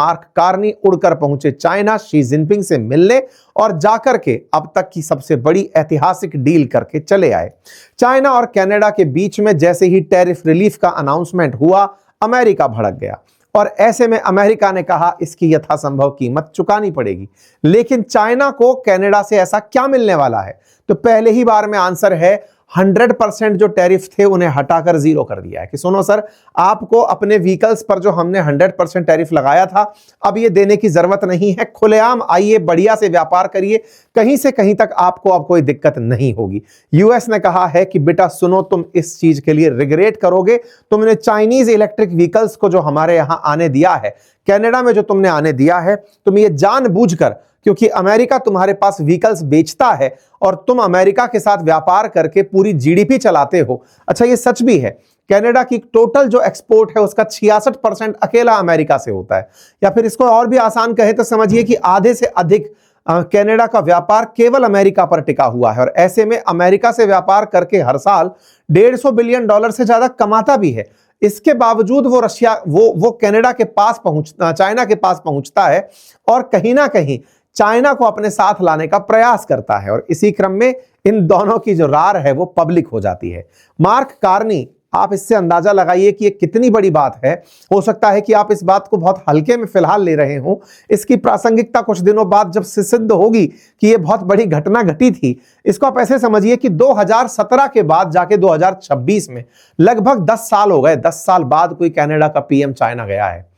Mark Carney उड़कर पहुंचे China Xi Jinping से मिलने और जाकर के अब तक की सबसे बड़ी ऐतिहासिक डील करके चले आए। चाइना और कनाडा के बीच में जैसे ही टैरिफ रिलीफ का अनाउंसमेंट हुआ, अमेरिका भड़क गया और ऐसे में अमेरिका ने कहा इसकी यथासंभव कीमत चुकानी पड़ेगी। लेकिन चाइना को कनाडा से ऐसा क्या मिलने वाला है? तो पहले ही बार में आंसर है 100% जो टैरिफ थे उन्हें हटाकर 0 कर दिया है कि सुनो सर, आपको अपने व्हीकल्स पर जो हमने 100% टैरिफ लगाया था अब ये देने की जरूरत नहीं है, खुलेआम आइए, बढ़िया से व्यापार करिए, कहीं से कहीं तक आपको अब कोई दिक्कत नहीं होगी। यूएस ने कहा है कि बेटा सुनो, तुम इस चीज के लिए रिग्रेट करोगे, तुमने चाइनीज इलेक्ट्रिक व्हीकल्स को जो हमारे यहां आने दिया है, कनाडा में जो तुमने आने दिया है, तुम ये जानबूझकर, क्योंकि अमेरिका तुम्हारे पास व्हीकल्स बेचता है और तुम अमेरिका के साथ व्यापार करके पूरी जीडीपी चलाते हो। अच्छा, ये सच भी है, कनाडा की टोटल जो एक्सपोर्ट है उसका 66% अकेला अमेरिका से होता है। या फिर इसको और भी आसान कहे तो समझिए कि आधे से अधिक कनाडा का व्यापार केवल अमेरिका पर टिका हुआ है और ऐसे में अमेरिका से व्यापार करके हर साल $150 बिलियन से ज्यादा कमाता भी है। इसके बावजूद वो कनाडा के पास चाइना के पास पहुंचता है और कहीं ना कहीं चाइना को अपने साथ लाने का प्रयास करता है और इसी क्रम में इन दोनों की जो रार है वो पब्लिक हो जाती है। मार्क कार्नी, आप इससे अंदाजा लगाइए कि ये कितनी बड़ी बात है। हो सकता है कि आप इस बात को बहुत हल्के में फिलहाल ले रहे हो, इसकी प्रासंगिकता कुछ दिनों बाद जब सिद्ध होगी कि ये बहुत बड़ी घटना घटी थी, इसको आप ऐसे समझिए कि 2017 के बाद जाके 2026 में लगभग 10 साल हो गए। 10 साल बाद कोई कनाडा का पीएम चाइना गया है।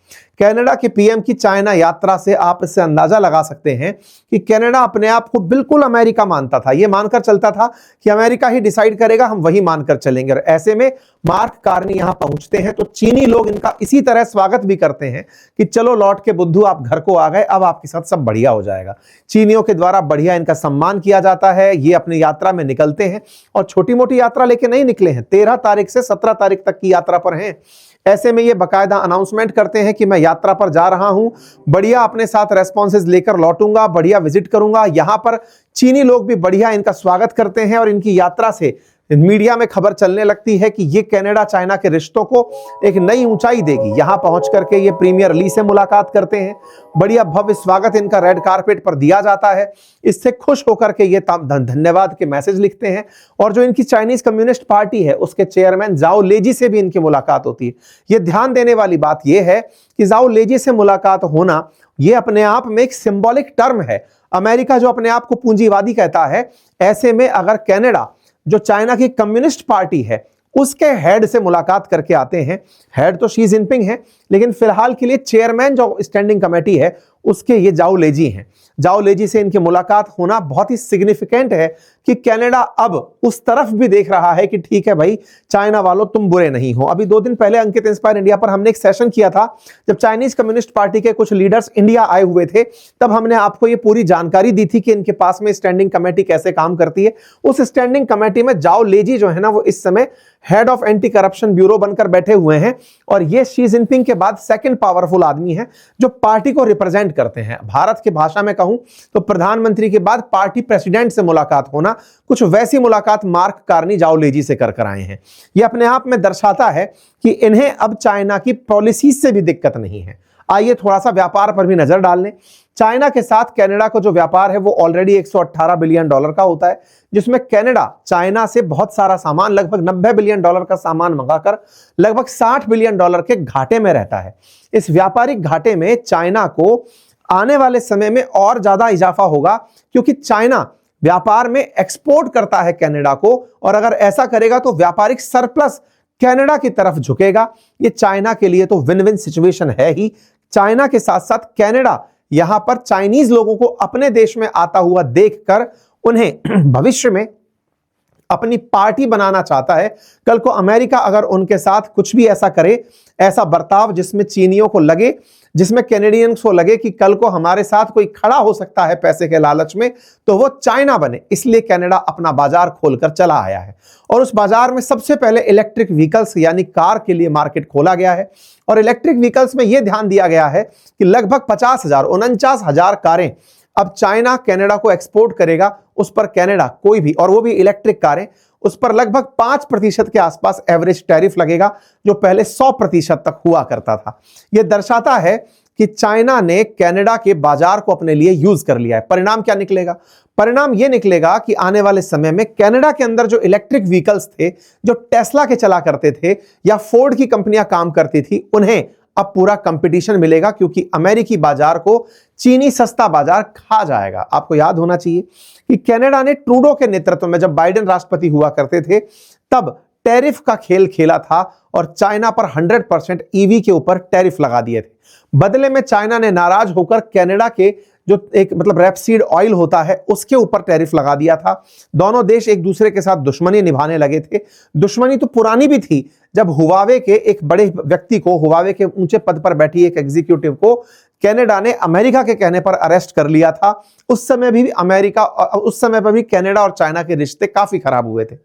कनाडा के पीएम की चाइना यात्रा से आप इससे अंदाजा लगा सकते हैं कि कनाडा अपने आप को बिल्कुल अमेरिका मानता था। यह मानकर चलता था कि अमेरिका ही डिसाइड करेगा, हम वही मानकर चलेंगे। और ऐसे में मार्क कार्नी यहां पहुंचते हैं तो चीनी लोग इनका इसी तरह स्वागत भी करते हैं कि चलो लौट के बुद्धू, आप घर को आ गए, अब आपके साथ सब बढ़िया हो जाएगा। चीनियों के द्वारा बढ़िया इनका सम्मान किया जाता है। ये अपनी यात्रा में निकलते हैं और छोटी मोटी यात्रा लेके नहीं निकले हैं, 13 तारीख से 17 तारीख तक की यात्रा पर हैं। ऐसे में ये बाकायदा अनाउंसमेंट करते हैं कि मैं यात्रा पर जा रहा हूं, बढ़िया अपने साथ रेस्पॉन्सेज लेकर लौटूंगा, बढ़िया विजिट करूंगा। यहां पर चीनी लोग भी बढ़िया इनका स्वागत करते हैं और इनकी यात्रा से मीडिया में खबर चलने लगती है कि ये कनाडा चाइना के रिश्तों को एक नई ऊंचाई देगी। यहां पहुंच करके ये प्रीमियर ली से मुलाकात करते हैं, बढ़िया भव्य स्वागत इनका रेड कारपेट पर दिया जाता है। इससे खुश होकर के ये धन्यवाद के मैसेज लिखते हैं और जो इनकी चाइनीज कम्युनिस्ट पार्टी है उसके चेयरमैन जाओ लेजी से भी इनकी मुलाकात होती है। ये ध्यान देने वाली बात यह है कि जाओ लेजी से मुलाकात होना ये अपने आप में एक सिंबॉलिक टर्म है। अमेरिका जो अपने आप को पूंजीवादी कहता है, ऐसे में अगर कनाडा जो चाइना की कम्युनिस्ट पार्टी है उसके हेड से मुलाकात करके आते हैं, हेड तो शी जिनपिंग है लेकिन फिलहाल के लिए चेयरमैन जो स्टैंडिंग कमेटी है उसके ये जाओ लेजी हैं। जाओ लेजी से इनकी मुलाकात होना बहुत ही सिग्निफिकेंट है कि कनाडा अब उस तरफ भी देख रहा है कि ठीक है भाई, चाइना वालों तुम बुरे नहीं हो। अभी 2 दिन पहले अंकित इंस्पायर इंडिया पर हमने एक सेशन किया था जब चाइनीज कम्युनिस्ट पार्टी के कुछ लीडर्स इंडिया आए हुए थे, तब हमने आपको ये पूरी जानकारी दी थी कि इनके पास में स्टैंडिंग कमेटी कैसे काम करती है। उस स्टैंडिंग कमेटी में जाओ लेजी जो है ना वो इस समय head of anti corruption bureau बनकर बैठे हुए हैं और ये शी जिनपिंग के बाद सेकंड पावरफुल आदमी है जो पार्टी को रिप्रेजेंट करते हैं। भारत की भाषा में कहूं तो प्रधानमंत्री के बाद पार्टी प्रेसिडेंट से मुलाकात होना, कुछ वैसी मुलाकात मार्क कार्नी जाओ लेजी से कर आए हैं। यह अपने आप में दर्शाता है कि इन्हें अब चाइना की पॉलिसी से भी दिक्कत नहीं है। आइए थोड़ा सा व्यापार पर भी नजर डाल लें। चाइना के साथ कनाडा का जो व्यापार है वो ऑलरेडी $118 बिलियन का होता है, जिसमें कनाडा चाइना से बहुत सारा सामान, लगभग $90 बिलियन का सामान मंगाकर लगभग $60 बिलियन के घाटे में रहता है। इस व्यापारिक घाटे में चाइना को आने वाले समय में और ज्यादा इजाफा होगा क्योंकि चाइना व्यापार में एक्सपोर्ट करता है कनाडा को और अगर ऐसा करेगा तो व्यापारिक सरप्लस कनाडा की तरफ झुकेगा। ये चाइना के लिए तो विन विन सिचुएशन है ही। चाइना के साथ साथ कनाडा यहां पर चाइनीज लोगों को अपने देश में आता हुआ देखकर उन्हें भविष्य में अपनी पार्टी बनाना चाहता है। कल को अमेरिका अगर उनके साथ कुछ भी ऐसा करे, ऐसा बर्ताव जिसमें चीनियों को लगे, जिसमें कैनेडियंस को लगे कि कल को हमारे साथ कोई खड़ा हो सकता है पैसे के लालच में, तो वो चाइना बने। इसलिए कनाडा अपना बाजार खोलकर चला आया है और उस बाजार में सबसे पहले इलेक्ट्रिक व्हीकल्स यानी कार के लिए मार्केट खोला गया है और इलेक्ट्रिक व्हीकल्स में यह ध्यान दिया गया है कि लगभग 49,000 कारें अब चाइना कनाडा को एक्सपोर्ट करेगा। उस पर कनाडा कोई भी, और वो भी इलेक्ट्रिक कारें, उस पर लगभग 5% के आसपास एवरेज टैरिफ लगेगा जो पहले 100% तक हुआ करता था। यह दर्शाता है कि चाइना ने कनाडा के बाजार को अपने लिए यूज कर लिया है। परिणाम क्या निकलेगा? परिणाम यह निकलेगा कि आने वाले समय में कनाडा के अंदर जो इलेक्ट्रिक व्हीकल्स थे, जो टेस्ला के चला करते थे या फोर्ड की कंपनियां काम करती थी, उन्हें अब पूरा कंपटीशन मिलेगा, क्योंकि अमेरिकी बाजार को चीनी सस्ता बाजार खा जाएगा। आपको याद होना चाहिए कि कनाडा ने ट्रूडो के नेतृत्व में, जब बाइडेन राष्ट्रपति हुआ करते थे, तब टैरिफ का खेल खेला था और चाइना पर 100% ईवी के ऊपर टैरिफ लगा दिए थे। बदले में चाइना ने नाराज होकर कनाडा के जो एक रैपसीड ऑयल होता है उसके ऊपर टैरिफ लगा दिया था। दोनों देश एक दूसरे के साथ दुश्मनी निभाने लगे थे। दुश्मनी तो पुरानी भी थी, जब हुवावे के एक बड़े व्यक्ति को, हुवावे के ऊंचे पद पर बैठी एक एग्जीक्यूटिव को कनाडा ने अमेरिका के कहने पर अरेस्ट कर लिया था। उस समय पर भी कनाडा और चाइना के रिश्ते काफी खराब हुए थे।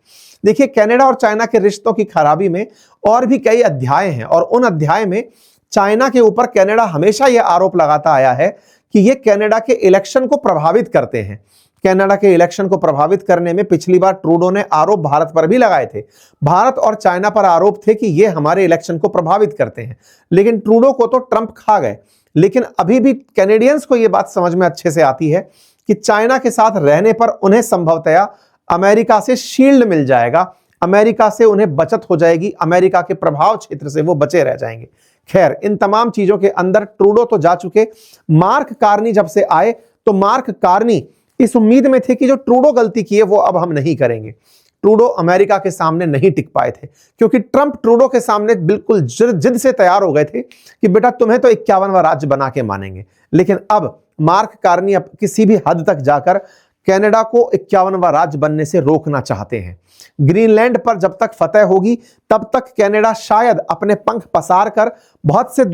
देखिए, कनाडा और चाइना के रिश्तों की खराबी में और भी कई अध्याय हैं, और उन अध्याय में चाइना के ऊपर कनाडा हमेशा यह आरोप लगाता आया है कि ये कनाडा के इलेक्शन को प्रभावित करते हैं। कनाडा के इलेक्शन को प्रभावित करने में पिछली बार ट्रूडो ने आरोप भारत पर भी लगाए थे। भारत और चाइना पर आरोप थे कि ये हमारे इलेक्शन को प्रभावित करते हैं, लेकिन ट्रूडो को तो ट्रंप खा गए। लेकिन अभी भी कैनेडियंस को यह बात समझ में अच्छे से आती है कि चाइना के साथ रहने पर उन्हें संभवतया अमेरिका से शील्ड मिल जाएगा, अमेरिका से उन्हें बचत हो जाएगी, अमेरिका के प्रभाव क्षेत्र से वो बचे रह जाएंगे। खैर, इन तमाम चीजों के अंदर ट्रूडो तो जा चुके। मार्क कार्नी जब से आए तो मार्क कार्नी इस उम्मीद में थे कि जो ट्रूडो गलती की है वो अब हम नहीं करेंगे। ट्रूडो अमेरिका के सामने नहीं टिक पाए थे, क्योंकि ट्रंप ट्रूडो के सामने बिल्कुल जिद से तैयार हो गए थे कि बेटा तुम्हें तो 51वां राज्य बना के मानेंगे। लेकिन अब मार्क कार्नी अब किसी भी हद तक जाकर कनाडा को 51वां राज्य बनने से रोकना चाहते हैं। ग्रीनलैंड पर जब तक फतह होगी तब तक कनाडा शायद अपने पंख पसार कर बहुत से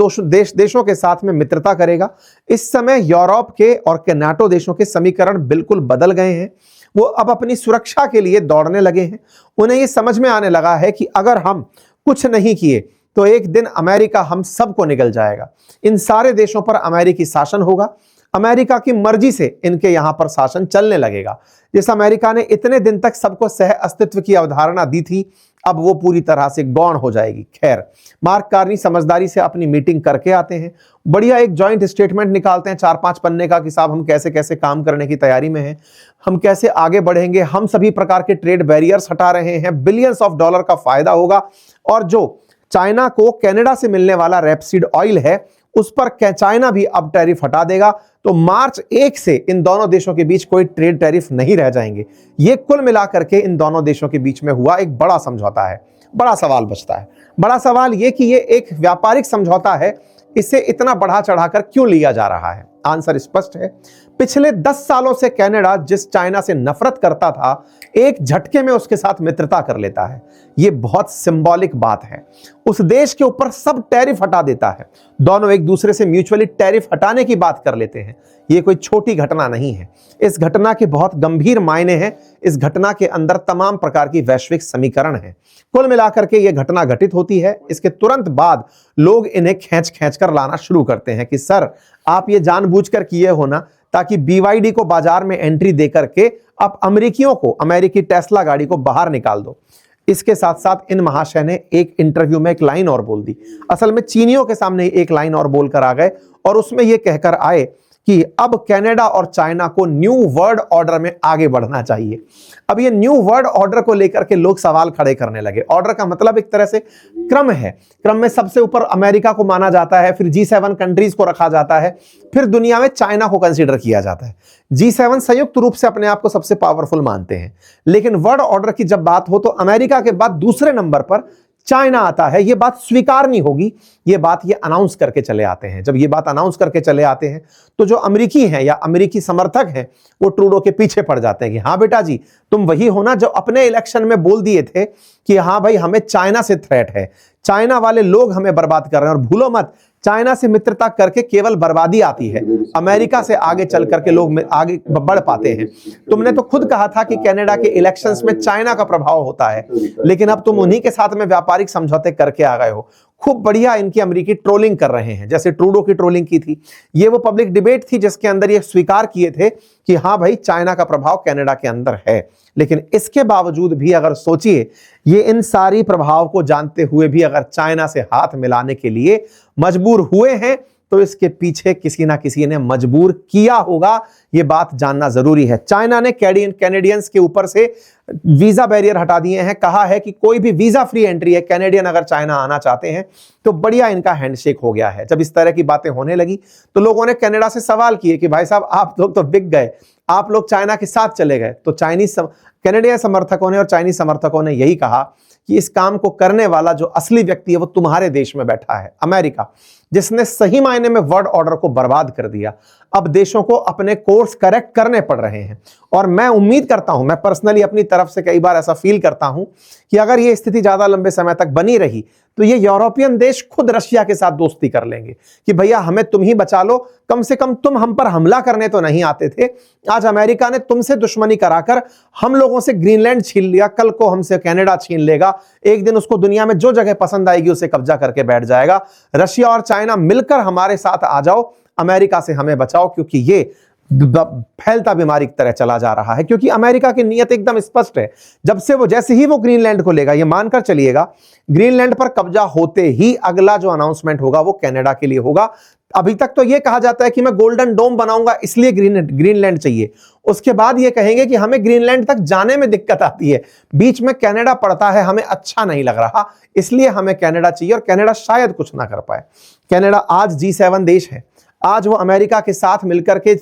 देशों के साथ में मित्रता करेगा। इस समय यूरोप के और नाटो देशों के समीकरण बिल्कुल बदल गए हैं। वो अब अपनी सुरक्षा के लिए दौड़ने लगे हैं। उन्हें ये समझ में आने लगा है कि अगर हम कुछ नहीं किए तो एक दिन अमेरिका हम सबको निगल जाएगा। इन सारे देशों पर अमेरिकी शासन होगा, अमेरिका की मर्जी से इनके यहां पर शासन चलने लगेगा। जिस अमेरिका ने इतने दिन तक सबको सह अस्तित्व की अवधारणा दी थी, अब वो पूरी तरह से गौण हो जाएगी। खैर, मार्क कार्नी समझदारी से अपनी मीटिंग करके आते हैं, बढ़िया एक जॉइंट स्टेटमेंट निकालते हैं 4-5 पन्ने का कि साहब हम कैसे कैसे काम करने की तैयारी में हैं, हम कैसे आगे बढ़ेंगे, हम सभी प्रकार के ट्रेड बैरियर्स हटा रहे हैं, बिलियंस ऑफ डॉलर का फायदा होगा, और जो चाइना को कनाडा से मिलने वाला रैपसीड ऑयल है उस पर चाइना भी अब टैरिफ हटा देगा। तो मार्च 1 से इन दोनों देशों के बीच कोई ट्रेड टैरिफ नहीं रह जाएंगे। ये कुल मिलाकर के इन दोनों देशों के बीच में हुआ एक बड़ा समझौता है। बड़ा सवाल बचता है, बड़ा सवाल ये कि ये एक व्यापारिक समझौता है, इसे इतना बढ़ा चढ़ाकर क्यों लिया जा रहा है? आंसर स्पष्ट है। पिछले 10 सालों से कनाडा जिस चाइना से नफरत करता था, एक झटके में उसके साथ मित्रता कर लेता है। यह बहुत सिंबॉलिक बात है। उस देश के ऊपर सब टैरिफ हटा देता है, दोनों एक दूसरे से म्यूचुअली टैरिफ हटाने की बात कर लेते हैं। यह कोई छोटी घटना नहीं है। इस घटना के बहुत गंभीर मायने हैं। इस घटना के अंदर तमाम प्रकार की वैश्विक समीकरण है। कुल मिलाकर के यह घटना घटित होती है, इसके तुरंत बाद लोग इन्हें खींच कर लाना शुरू करते हैं कि सर आप ये जानबूझकर किए हो ना, ताकि BYD को बाजार में एंट्री देकर के आप अमेरिकियों को, अमेरिकी टेस्ला गाड़ी को बाहर निकाल दो। इसके साथ साथ इन महाशय ने एक इंटरव्यू में एक लाइन और बोल दी। असल में चीनियों के सामने एक लाइन और बोलकर आ गए, और उसमें यह कहकर आए कि अब कनाडा और चाइना को न्यू वर्ल्ड ऑर्डर में आगे बढ़ना चाहिए। अब ये न्यू वर्ल्ड ऑर्डर को लेकर के लोग सवाल खड़े करने लगे। ऑर्डर का मतलब एक तरह से क्रम है। क्रम में सबसे ऊपर अमेरिका को माना जाता है, फिर G7 कंट्रीज को रखा जाता है, फिर दुनिया में चाइना को कंसीडर किया जाता है। G7 संयुक्त रूप से अपने आप को सबसे पावरफुल मानते हैं, लेकिन वर्ल्ड ऑर्डर की जब बात हो तो अमेरिका के बाद दूसरे नंबर पर चाइना आता है। यह बात स्वीकार नहीं होगी, यह बात ये अनाउंस करके चले आते हैं। जब ये बात अनाउंस करके चले आते हैं तो जो अमेरिकी हैं या अमेरिकी समर्थक हैं वो ट्रूडो के पीछे पड़ जाते हैं कि हाँ बेटा जी, तुम वही हो ना जो अपने इलेक्शन में बोल दिए थे कि हाँ भाई हमें चाइना से थ्रेट है, चाइना वाले लोग हमें बर्बाद कर रहे हैं। और भूलो मत, चाइना से मित्रता करके केवल बर्बादी आती है, अमेरिका से आगे चल करके लोग आगे बढ़ पाते हैं। तुमने तो खुद कहा था कि कनाडा के इलेक्शंस में चाइना का प्रभाव होता है, लेकिन अब तुम उन्हीं के साथ में व्यापारिक समझौते करके आ गए हो। खूब बढ़िया इनकी अमेरिकी ट्रोलिंग कर रहे हैं, जैसे ट्रूडो की ट्रोलिंग की थी। ये वो पब्लिक डिबेट थी जिसके अंदर ये स्वीकार किए थे कि हाँ भाई चाइना का प्रभाव कनाडा के अंदर है। लेकिन इसके बावजूद भी अगर सोचिए, ये इन सारी प्रभाव को जानते हुए भी अगर चाइना से हाथ मिलाने के लिए मजबूर हुए हैं, तो इसके पीछे किसी ना किसी ने मजबूर किया होगा, यह बात जानना जरूरी है। चाइना ने कैनेडियंस के ऊपर से वीजा बैरियर हटा दिए हैं, कहा है कि कोई भी वीजा फ्री एंट्री है, कैनेडियन अगर चाइना आना चाहते हैं तो बढ़िया इनका हैंडशेक हो गया है। जब इस तरह की बातें होने लगी तो लोगों ने कनाडा से सवाल किए कि भाई साहब आप लोग तो बिक गए, आप लोग चाइना के साथ चले गए। तो कैनेडियन समर्थकों ने और चाइनीज समर्थकों ने यही कहा कि इस काम को करने वाला जो असली व्यक्ति है वो तुम्हारे देश में बैठा है, अमेरिका, जिसने सही मायने में वर्ल्ड ऑर्डर को बर्बाद कर दिया। अब देशों को अपने कोर्स करेक्ट करने पड़ रहे हैं और मैं उम्मीद करता हूं, मैं पर्सनली अपनी तरफ से कई बार ऐसा फील करता हूं कि अगर ये स्थिति ज्यादा लंबे समय तक बनी रही तो ये यूरोपियन देश खुद रशिया के साथ दोस्ती कर लेंगे कि भैया हमें तुम ही बचा लो, कम से कम तुम हम पर हमला करने तो नहीं आते थे। आज अमेरिका ने तुमसे दुश्मनी कराकर हम लोगों से ग्रीनलैंड छीन लिया, कल को हमसे कनाडा छीन लेगा, एक दिन उसको दुनिया में जो जगह पसंद आएगी उसे कब्जा करके बैठ जाएगा। रशिया और चाइना मिलकर हमारे साथ आ जाओ, अमेरिका से हमें बचाओ, क्योंकि ये फैलता बीमारी की तरह चला जा रहा है। क्योंकि अमेरिका की नीयत एकदम स्पष्ट है, जब से वो जैसे ही वो ग्रीनलैंड को लेगा, ये मानकर चलिएगा ग्रीनलैंड पर कब्जा होते ही अगला जो अनाउंसमेंट होगा वो कनाडा के लिए होगा। अभी तक तो ये कहा जाता है कि मैं गोल्डन डोम बनाऊंगा इसलिए ग्रीनलैंड चाहिए, उसके बाद ये कहेंगे कि हमें ग्रीनलैंड तक जाने में दिक्कत आती है, बीच में कनाडा पड़ता है, हमें अच्छा नहीं लग रहा, इसलिए हमें कनाडा चाहिए, और कनाडा शायद कुछ ना कर पाए। कनाडा आज G7 देश है, आज वो अमेरिका के साथ मिलकर के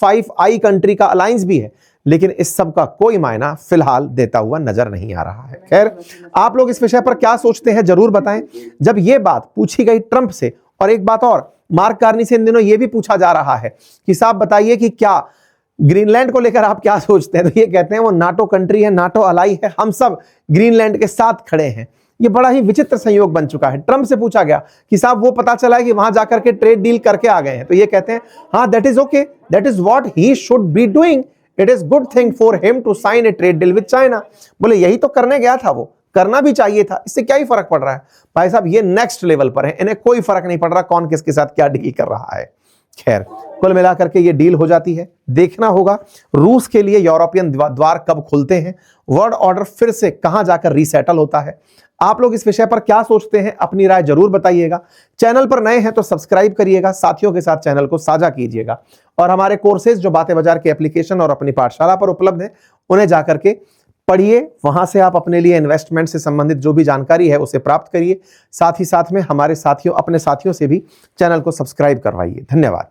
5I कंट्री का अलायंस भी है, लेकिन इस सब का कोई मायना फिलहाल देता हुआ नजर नहीं आ रहा है। खैर, आप लोग इस विषय पर क्या सोचते हैं जरूर बताएं। जब ये बात पूछी गई ट्रंप से, और एक बात और, मार्क कार्नी से इन दिनों यह भी पूछा जा रहा है कि साहब बताइए कि क्या ग्रीनलैंड को लेकर आप क्या सोचते हैं, तो ये कहते हैं वो नाटो कंट्री है, नाटो अलाई है, हम सब ग्रीनलैंड के साथ खड़े हैं। ये बड़ा ही विचित्र संयोग बन चुका है। ट्रंप से पूछा गया कि साहब वो पता चला है कि वहां जाकर के ट्रेड डील करके आ गए हैं, तो ये कहते हैं हाँ that is okay, that is what he should be doing, it is good thing for him to sign a trade deal with China. बोले यही तो करने गया था, वो करना भी चाहिए था, इससे क्या ही फर्क पड़ रहा है। भाई साहब ये नेक्स्ट लेवल पर है, इन्हें कोई फर्क नहीं पड़ रहा कौन किसके साथ क्या डील कर रहा है। खैर, कुल मिलाकर के ये डील हो जाती है। देखना होगा रूस के लिए यूरोपियन द्वार कब खुलते हैं, वर्ल्ड ऑर्डर फिर से कहां जाकर रीसेटल होता है। आप लोग इस विषय पर क्या सोचते हैं, अपनी राय जरूर बताइएगा। चैनल पर नए हैं तो सब्सक्राइब करिएगा, साथियों के साथ चैनल को साझा कीजिएगा, और हमारे कोर्सेज जो बातें बाजार के एप्लीकेशन और अपनी पाठशाला पर उपलब्ध है उन्हें जाकर के पढ़िए, वहां से आप अपने लिए इन्वेस्टमेंट से संबंधित जो भी जानकारी है उसे प्राप्त करिए। साथ ही साथ में हमारे साथियों, अपने साथियों से भी चैनल को सब्सक्राइब करवाइए। धन्यवाद।